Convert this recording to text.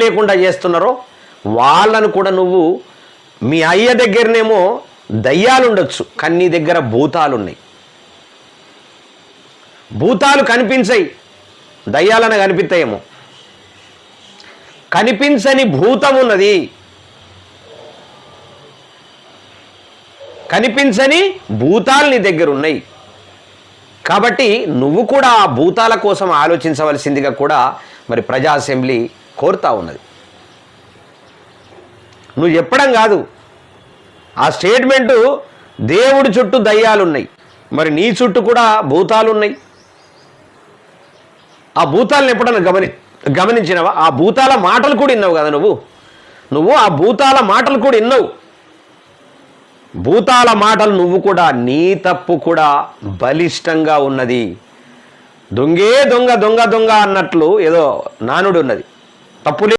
లేకుండా చేస్తున్నారో వాళ్ళను కూడా నువ్వు, మీ అయ్య దగ్గరనేమో దయ్యాలు ఉండొచ్చు, కానీ నీ దగ్గర భూతాలు ఉన్నాయి. భూతాలు కనిపించాయి, దయ్యాలను కనిపిస్తాయేమో. కనిపించని భూతం ఉన్నది, కనిపించని భూతాలు నీ దగ్గర ఉన్నాయి. కాబట్టి నువ్వు కూడా ఆ భూతాల కోసం ఆలోచించవలసిందిగా కూడా మరి ప్రజా అసెంబ్లీ కోరుతా ఉన్నది. నువ్వు చెప్పడం కాదు, ఆ స్టేట్మెంటు దేవుడి చుట్టూ దయ్యాలు ఉన్నాయి, మరి నీ చుట్టూ కూడా భూతాలు ఉన్నాయి. ఆ భూతాలను ఎప్పుడన్నా గమనించినవా? ఆ భూతాల మాటలు కూడా విన్నావు కదా నువ్వు ఆ భూతాల మాటలు కూడా విన్నావు. భూతాల మాటలు నువ్వు కూడా, నీ తప్పు కూడా బలిష్టంగా ఉన్నది. దొంగే దొంగ దొంగ దొంగ అన్నట్లు ఏదో నానుడు ఉన్నది, తప్పులే